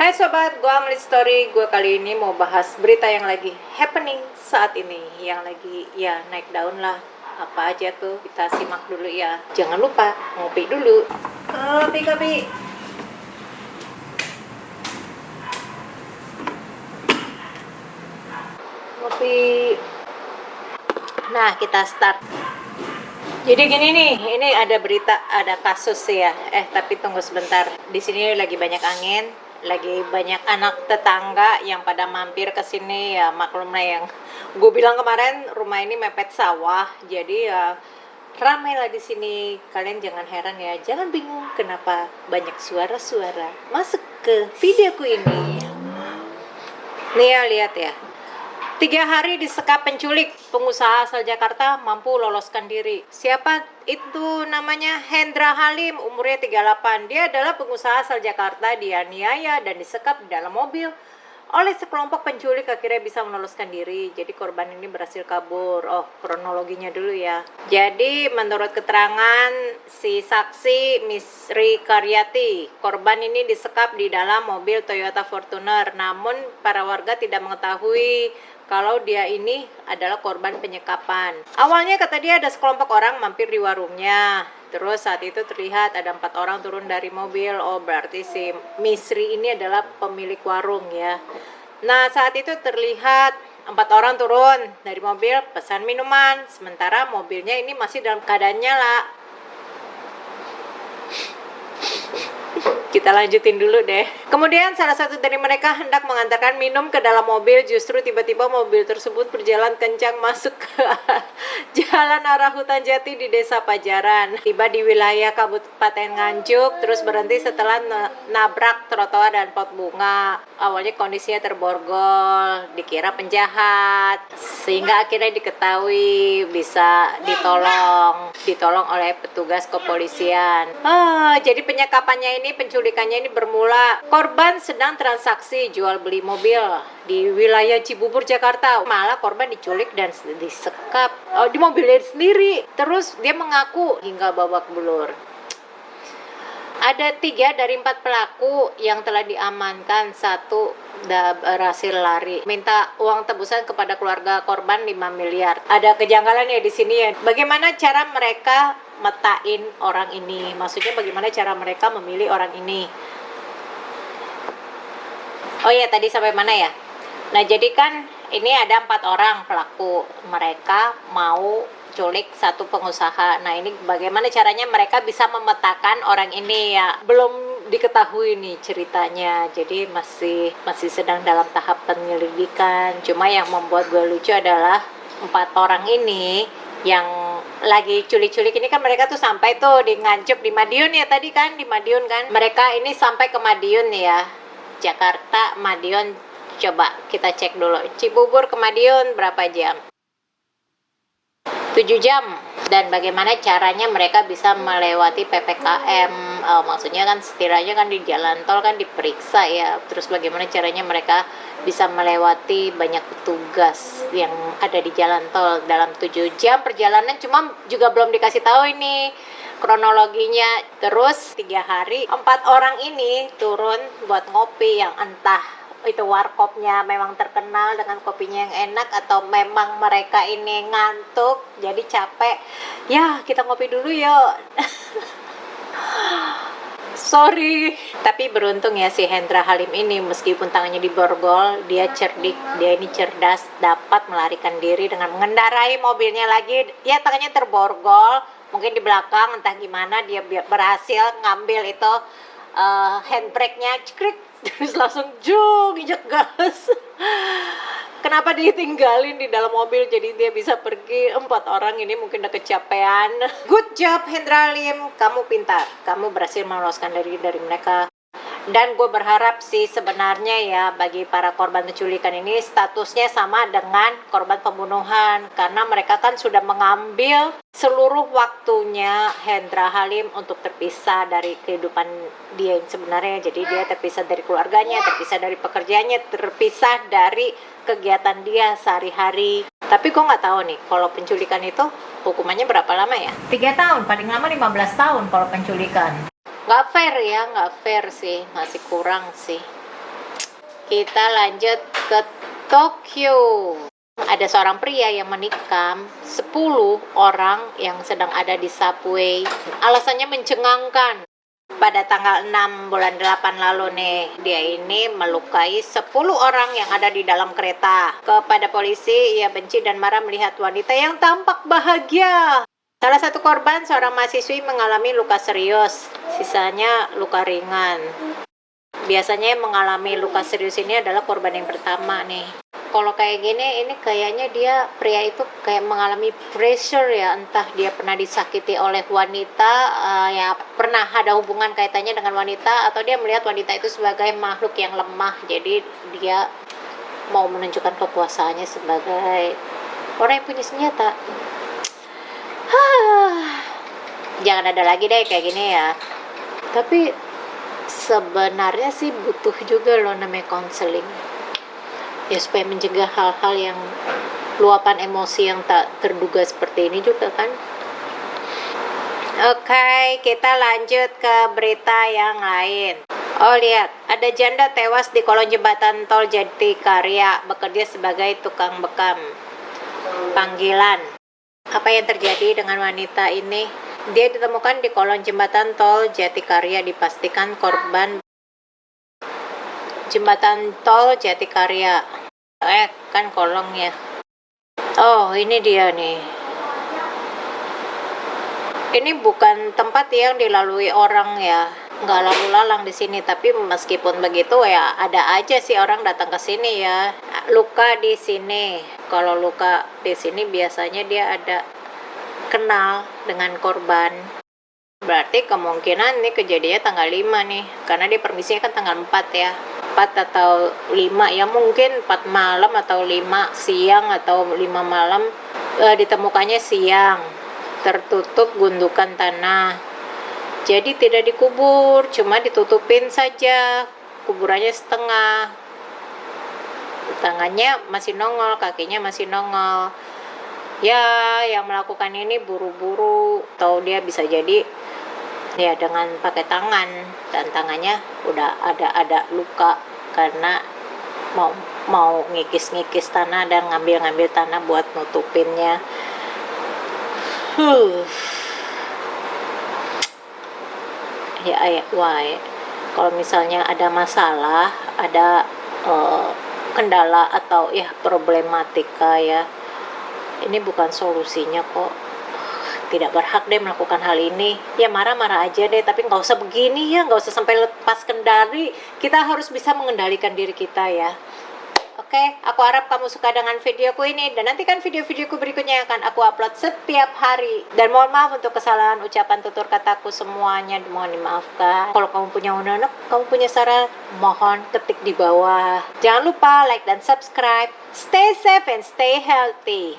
Hai sobat, gue Amli Story. Gue kali ini mau bahas berita yang lagi happening saat ini, yang lagi ya naik daun lah. Apa aja tuh, kita simak dulu ya. Jangan lupa ngopi dulu. Kopi. Ngopi. Nah, kita start. Jadi gini nih, ini ada berita, ada kasus ya. Tapi tunggu sebentar. Di sini lagi banyak angin, lagi banyak anak tetangga yang pada mampir ke sini ya. Maklumlah yang gue bilang kemarin, rumah ini mepet sawah. Jadi ya ramai lah di sini. Kalian jangan heran ya, jangan bingung kenapa banyak suara-suara masuk ke videoku ini. Nih ya, lihat ya. 3 hari disekap penculik, pengusaha asal Jakarta mampu loloskan diri. Siapa itu namanya? Hendra Halim, umurnya 38. Dia adalah pengusaha asal Jakarta, dianiaya dan disekap di dalam mobil oleh sekelompok penculik, akhirnya bisa meloloskan diri. Jadi korban ini berhasil kabur. Oh, kronologinya dulu ya. Jadi menurut keterangan si saksi Misri Karyati, korban ini disekap di dalam mobil Toyota Fortuner. Namun para warga tidak mengetahui kalau dia ini adalah korban penyekapan. Awalnya kata dia ada sekelompok orang mampir di warungnya. Terus saat itu terlihat ada 4 orang turun dari mobil. Oh, berarti si Misri ini adalah pemilik warung ya. Nah, saat itu terlihat 4 orang turun dari mobil pesan minuman. Sementara mobilnya ini masih dalam keadaan nyala. Kita lanjutin dulu deh. Kemudian salah satu dari mereka hendak mengantarkan minum ke dalam mobil, justru tiba-tiba mobil tersebut berjalan kencang masuk ke jalan arah hutan jati di Desa Pajaran. Tiba di wilayah Kabupaten Nganjuk, terus berhenti setelah nabrak trotoar dan pot bunga. Awalnya kondisinya terborgol, dikira penjahat, sehingga akhirnya diketahui bisa ditolong oleh petugas kepolisian. Jadi penyekapannya ini, penculikannya ini bermula korban sedang transaksi jual beli mobil di wilayah Cibubur, Jakarta. Malah korban diculik dan disekap di mobilnya sendiri. Terus dia mengaku hingga babak belur. Ada 3 dari 4 pelaku yang telah diamankan, 1 berhasil lari. Minta uang tebusan kepada keluarga korban 5 miliar. Ada kejanggalan ya di sini ya. Bagaimana cara mereka metain orang ini? Maksudnya bagaimana cara mereka memilih orang ini? Oh ya, tadi sampai mana ya? Nah, jadi kan ini ada 4 orang pelaku. Mereka mau culik 1 pengusaha. Nah, ini bagaimana caranya mereka bisa memetakan orang ini ya? Belum diketahui nih ceritanya. Jadi masih sedang dalam tahap penyelidikan. Cuma yang membuat gue lucu adalah 4 orang ini yang lagi culik-culik ini kan, mereka tuh sampai tuh di Nganjuk, di Madiun ya tadi kan, di Madiun kan. Mereka ini sampai ke Madiun ya. Jakarta, Madiun. Coba kita cek dulu. Cibubur ke Madiun berapa jam? 7 jam. Dan bagaimana caranya mereka bisa melewati PPKM? Maksudnya kan setidaknya kan di jalan tol kan diperiksa ya. Terus bagaimana caranya mereka bisa melewati banyak petugas yang ada di jalan tol dalam 7 jam perjalanan. Cuma juga belum dikasih tahu ini kronologinya. Terus 3 hari 4 orang ini turun buat ngopi, yang entah itu warkopnya memang terkenal dengan kopinya yang enak, atau memang mereka ini ngantuk jadi capek. Ya, kita ngopi dulu yuk. Sorry. Tapi beruntung ya si Hendra Halim ini, meskipun tangannya diborgol, dia cerdik, dia ini cerdas, dapat melarikan diri dengan mengendarai mobilnya lagi. Ya, tangannya terborgol, mungkin di belakang entah gimana dia berhasil ngambil itu handbrake-nya, cekrik, terus langsung injek gas. Kenapa ditinggalin di dalam mobil, jadi dia bisa pergi. 4 orang ini mungkin udah kecapean. Good job Hendra Halim, kamu pintar, kamu berhasil meloloskan dari mereka. Dan gue berharap sih sebenarnya ya, bagi para korban penculikan ini statusnya sama dengan korban pembunuhan, karena mereka kan sudah mengambil seluruh waktunya Hendra Halim untuk terpisah dari kehidupan dia yang sebenarnya. Jadi dia terpisah dari keluarganya, terpisah dari pekerjaannya, terpisah dari kegiatan dia sehari-hari. Tapi gue nggak tahu nih, kalau penculikan itu hukumannya berapa lama ya? 3 tahun, paling lama 15 tahun kalau penculikan. Nggak fair ya, nggak fair sih, masih kurang sih. Kita lanjut ke Tokyo. Ada seorang pria yang menikam 10 orang yang sedang ada di subway. Alasannya mencengangkan. Pada tanggal 6 bulan 8 lalu nih, dia ini melukai 10 orang yang ada di dalam kereta. Kepada polisi, ia benci dan marah melihat wanita yang tampak bahagia. Salah satu korban, seorang mahasiswi, mengalami luka serius. Sisanya luka ringan. Biasanya yang mengalami luka serius ini adalah korban yang pertama nih. Kalau kayak gini, ini kayaknya pria itu kayak mengalami pressure ya, entah dia pernah disakiti oleh wanita, ya pernah ada hubungan kaitannya dengan wanita, atau dia melihat wanita itu sebagai makhluk yang lemah, jadi dia mau menunjukkan kekuasaannya sebagai orang yang punya senjata. Jangan ada lagi deh kayak gini ya. Tapi sebenarnya sih butuh juga loh namanya konseling. Ya supaya mencegah hal-hal yang luapan emosi yang tak terduga seperti ini juga kan. Oke, kita lanjut ke berita yang lain. Oh lihat, ada janda tewas di kolong jembatan tol Jatikarya bekerja sebagai tukang bekam. Panggilan. Apa yang terjadi dengan wanita ini? Dia ditemukan di kolong jembatan tol Jatikarya, dipastikan korban jembatan tol Jatikarya. Kan kolongnya. Oh, ini dia nih. Ini bukan tempat yang dilalui orang ya. Nggak lalu lalang di sini, tapi meskipun begitu ya ada aja sih orang datang ke sini ya. Luka di sini. Kalau luka di sini biasanya dia ada kenal dengan korban. Berarti kemungkinan nih kejadiannya tanggal 5 nih. Karena dia permisinya kan tanggal 4 ya. 4 atau 5 ya, mungkin 4 malam atau 5 siang atau 5 malam. Ditemukannya siang, tertutup gundukan tanah, jadi tidak dikubur, cuma ditutupin saja, kuburannya setengah, tangannya masih nongol, kakinya masih nongol. Ya yang melakukan ini buru-buru, atau dia bisa jadi ya dengan pakai tangan, dan tangannya udah ada luka karena mau ngikis tanah dan ngambil tanah buat nutupinnya. Ya why kalau misalnya ada masalah, ada kendala atau ya problematika ya, ini bukan solusinya kok. Tidak berhak deh melakukan hal ini. Ya marah-marah aja deh, tapi nggak usah begini ya, nggak usah sampai lepas kendali. Kita harus bisa mengendalikan diri kita ya. Oke, aku harap kamu suka dengan videoku ini, dan nantikan video-videoku berikutnya yang akan aku upload setiap hari. Dan mohon maaf untuk kesalahan ucapan tutur kataku semuanya, mohon dimaafkan. Kalau kamu punya anak, kamu punya saran, mohon ketik di bawah. Jangan lupa like dan subscribe. Stay safe and stay healthy.